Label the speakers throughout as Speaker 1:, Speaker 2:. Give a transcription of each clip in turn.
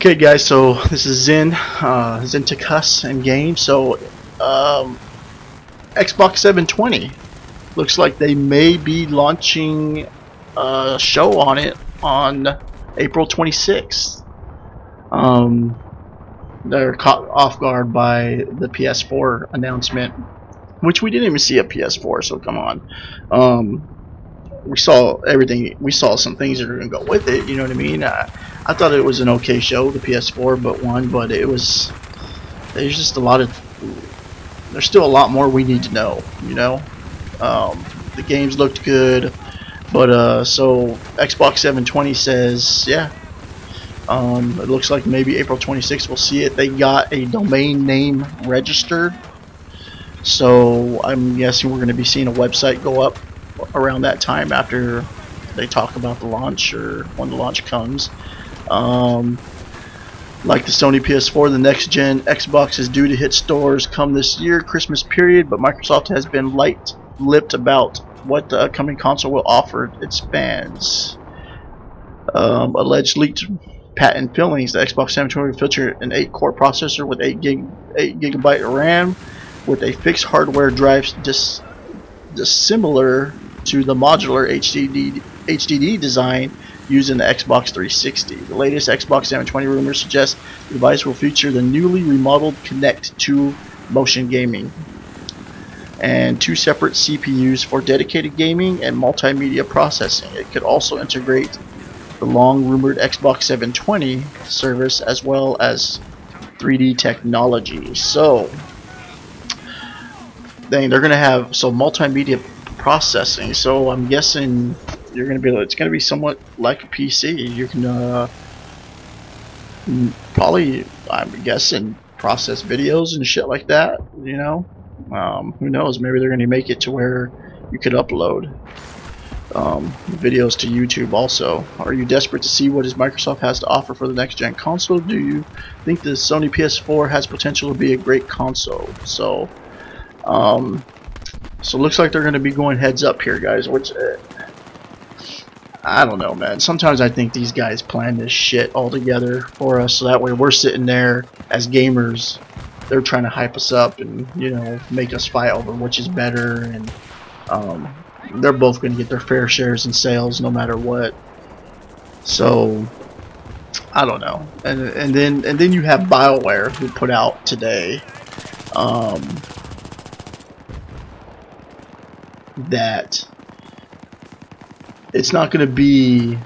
Speaker 1: Okay guys, so this is Zen to Cuss and Game. So Xbox 720 looks like they may be launching a show on it on April 26th. They're caught off guard by the PS4 announcement, which we didn't even see a PS4, so come on. We saw everything. We saw some things that are going to go with it, you know what I mean? I thought it was an okay show, the PS4, but there's just a lot of, there's still a lot more we need to know, you know? The games looked good, but so Xbox 720 says, yeah, it looks like maybe April 26th we'll see it. They got a domain name registered, so I'm guessing we're going to be seeing a website go up around that time after they talk about the launch, or when the launch comes. Like the Sony PS4, the next gen Xbox is due to hit stores come this year, Christmas period, but Microsoft has been light-lipped about what the upcoming console will offer its fans. Alleged leaked patent fillings, the Xbox 720 will feature an 8-core processor with 8 GB RAM with a fixed hardware drive dissimilar to the modular HDD design used in the Xbox 360. The latest Xbox 720 rumors suggest the device will feature the newly remodeled Kinect 2 motion gaming and 2 separate CPUs for dedicated gaming and multimedia processing. It could also integrate the long-rumored Xbox 720 service as well as 3D technology. So they're going to have multimedia processing. So I'm guessing you're going to be, it's going to be somewhat like a PC. You can probably, I'm guessing, process videos and shit like that, you know. Who knows, maybe they're going to make it to where you could upload videos to YouTube also. Are you desperate to see what Microsoft has to offer for the next gen console? Do you think the Sony PS4 has potential to be a great console? So so looks like they're going to be going heads up here, guys, which I don't know, man. Sometimes I think these guys plan this shit all together for us, so that way we're sitting there as gamers, they're trying to hype us up and, you know, make us fight over which is better, and they're both going to get their fair shares in sales no matter what. So I don't know. And then you have Bioware, who put out today that it's not going to be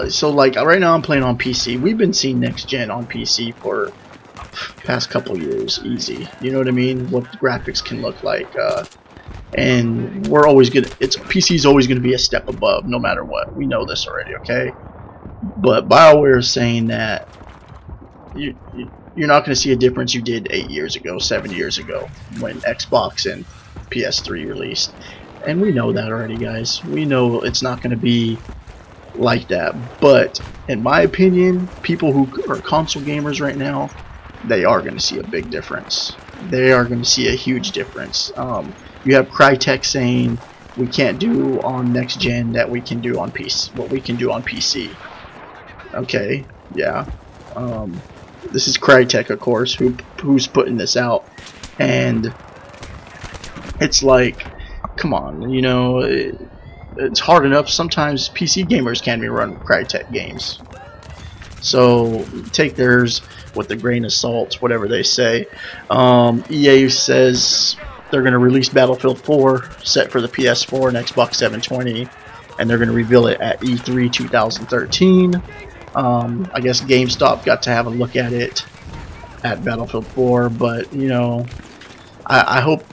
Speaker 1: so like right now I'm playing on PC. We've been seeing next gen on PC for past couple years, easy, you know what I mean, what the graphics can look like, and we're always gonna, PC's always going to be a step above no matter what. We know this already, okay? But BioWare is saying that you're not going to see a difference you did 8 years ago, 7 years ago when Xbox and PS3 released, and we know that already, guys. We know it's not going to be like that. But in my opinion, people who are console gamers right now, they are going to see a big difference. They are going to see a huge difference. You have Crytek saying we can't do on next gen that we can do on PC, what we can do on PC. Okay, yeah. This is Crytek, of course, who's putting this out, and it's like, come on, you know, it's hard enough. Sometimes PC gamers can't even run Crytek games. So take theirs with a grain of salt, whatever they say. EA says they're going to release Battlefield 4 set for the PS4 and Xbox 720, and they're going to reveal it at E3 2013. I guess GameStop got to have a look at it at Battlefield 4, but you know, I hope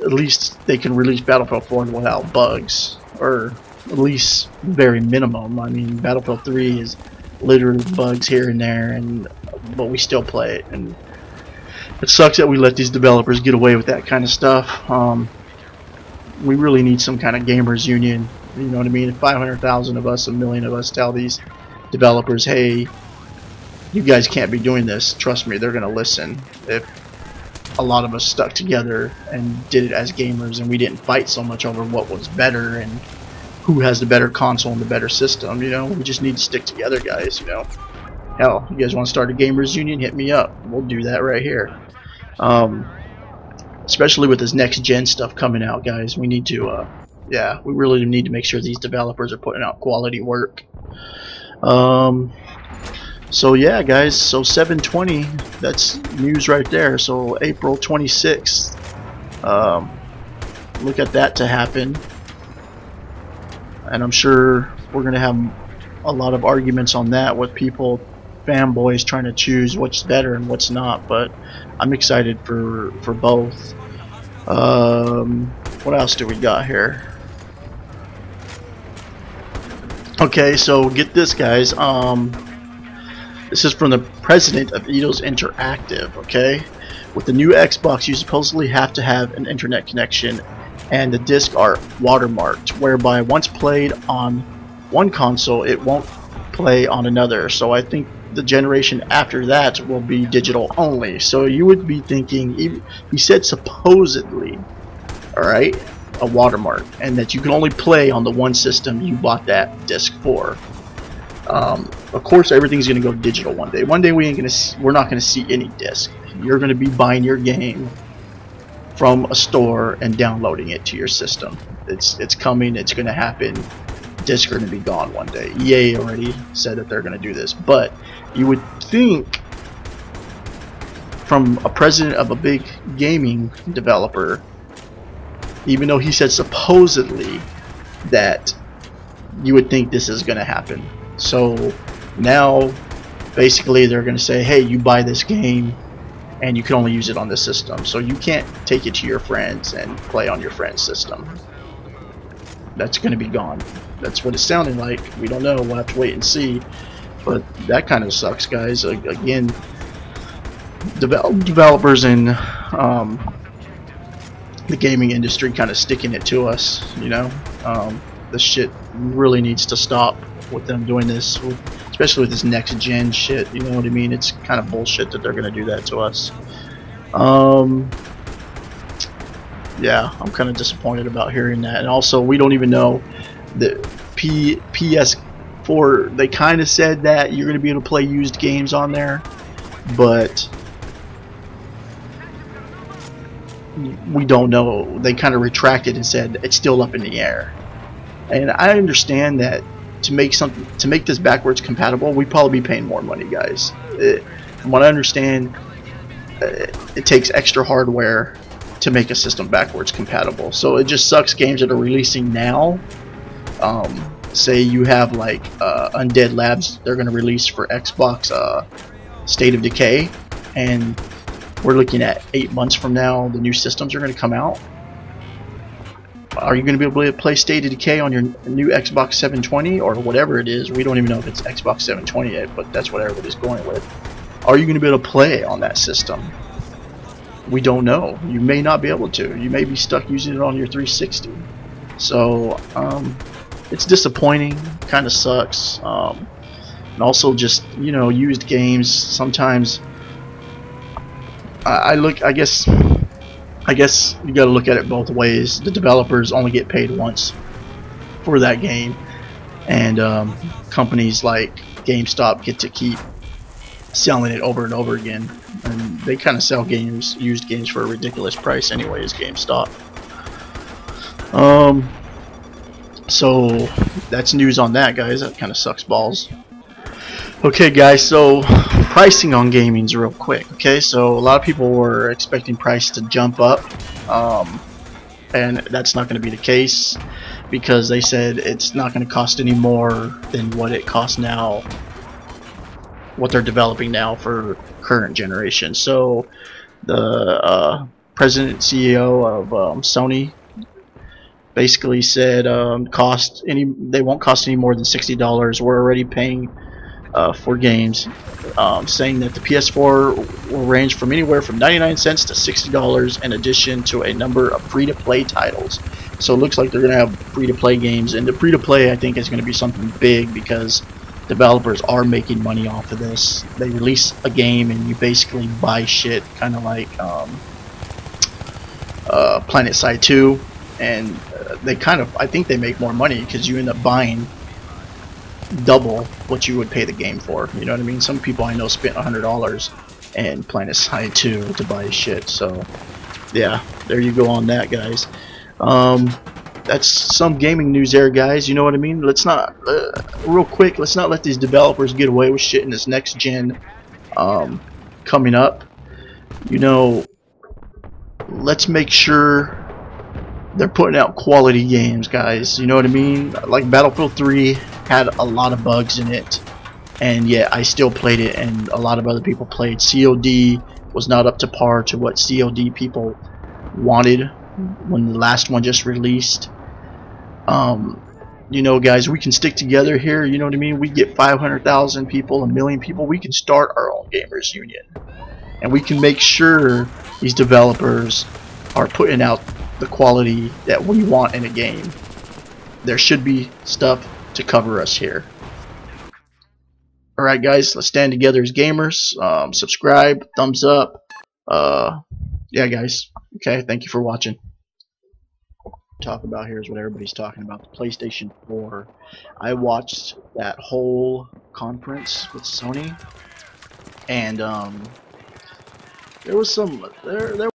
Speaker 1: at least they can release Battlefield 4 without bugs, or at least very minimum. I mean, Battlefield 3 is literally bugs here and there, but we still play it, and it sucks that we let these developers get away with that kind of stuff. We really need some kind of gamers union, you know what I mean? If 500,000 of us, a million of us tell these developers, hey, you guys can't be doing this, trust me, they're gonna listen. If a lot of us stuck together and did it as gamers, and we didn't fight so much over what was better and who has the better console and the better system, you know, we just need to stick together, guys, you know. Hell, you guys want to start a gamers union? Hit me up. We'll do that right here. Especially with this next gen stuff coming out, guys. We need to, yeah, we really need to make sure these developers are putting out quality work. So yeah, guys. So 7/20. That's news right there. So April 26th. Look at that to happen. And I'm sure we're gonna have a lot of arguments on that with people, fanboys trying to choose what's better and what's not, but I'm excited for both. What else do we got here? Okay, so get this, guys. This is from the president of Eidos Interactive. Okay, with the new Xbox, you supposedly have to have an internet connection, and the discs are watermarked, whereby once played on one console, it won't play on another. So I think the generation after that will be digital only. So you would be thinking, he said supposedly, alright, a watermark, and that you can only play on the one system you bought that disc for. Of course, everything's gonna go digital one day. One day we're not gonna see any disc. You're gonna be buying your game from a store and downloading it to your system. It's coming. It's gonna happen. Discs are gonna be gone one day. EA already said that they're gonna do this, but you would think from a president of a big gaming developer, even though he said supposedly, that you would think this is gonna happen. So now basically they're gonna say, hey, you buy this game and you can only use it on this system, so you can't take it to your friends and play on your friend's system. That's gonna be gone. That's what it's sounding like. We don't know. We'll have to wait and see. But that kind of sucks, guys. Again, developers in the gaming industry kind of sticking it to us. You know, this shit really needs to stop with them doing this, especially with this next gen shit. You know what I mean? It's kind of bullshit that they're gonna do that to us. Yeah, I'm kind of disappointed about hearing that. And also, we don't even know the PS4. They kind of said that you're going to be able to play used games on there, but we don't know. They kind of retracted and said it's still up in the air. And I understand that to make this backwards compatible, we'd probably be paying more money, guys. From what I understand, it takes extra hardware to make a system backwards compatible. So it just sucks. Games that are releasing now, say you have like Undead Labs, they're going to release for Xbox State of Decay, and we're looking at 8 months from now the new systems are going to come out. Are you going to be able to play State of Decay on your new Xbox 720 or whatever it is? We don't even know if it's Xbox 720 yet, but that's what everybody's going with. Are you going to be able to play on that system? We don't know. You may not be able to. You may be stuck using it on your 360. So it's disappointing. Kind of sucks. And also, just, you know, used games. Sometimes I guess you got to look at it both ways. The developers only get paid once for that game, and companies like GameStop get to keep selling it over and over again, and they kind of sell used games for a ridiculous price anyways, GameStop. So that's news on that, guys. That kind of sucks balls. Okay, guys, so pricing on gaming's real quick. Okay, so a lot of people were expecting price to jump up, and that's not going to be the case, because they said it's not going to cost any more than what it costs now, what they're developing now for current generation. So the president CEO of Sony basically said they won't cost any more than $60. We're already paying for games, saying that the PS4 will range from anywhere from 99 cents to $60 in addition to a number of free-to-play titles. So it looks like they're going to have free-to-play games, and the free-to-play, I think, is going to be something big, because developers are making money off of this. They release a game and you basically buy shit, kind of like Planet Side 2, and they kind of, I think they make more money because you end up buying double what you would pay the game for. You know what I mean? Some people I know spent $100 and Planet Side 2 to buy shit. So yeah, there you go on that, guys. That's some gaming news there, guys. You know what I mean? Let's not real quick. Let's not let these developers get away with shit in this next gen coming up. You know, let's make sure they're putting out quality games, guys. You know what I mean? Like Battlefield 3 had a lot of bugs in it, and yet I still played it, and a lot of other people played. COD was not up to par to what COD people wanted when the last one just released. You know, guys, we can stick together here. You know what I mean? We get 500,000 people, 1,000,000 people. We can start our own gamers union, and we can make sure these developers are putting out the quality that we want in a game. There should be stuff to cover us here. Alright, guys, let's stand together as gamers. Subscribe, thumbs up. Yeah, guys. Okay, thank you for watching. Talk about here is what everybody's talking about, the PlayStation 4. I watched that whole conference with Sony, and there was some there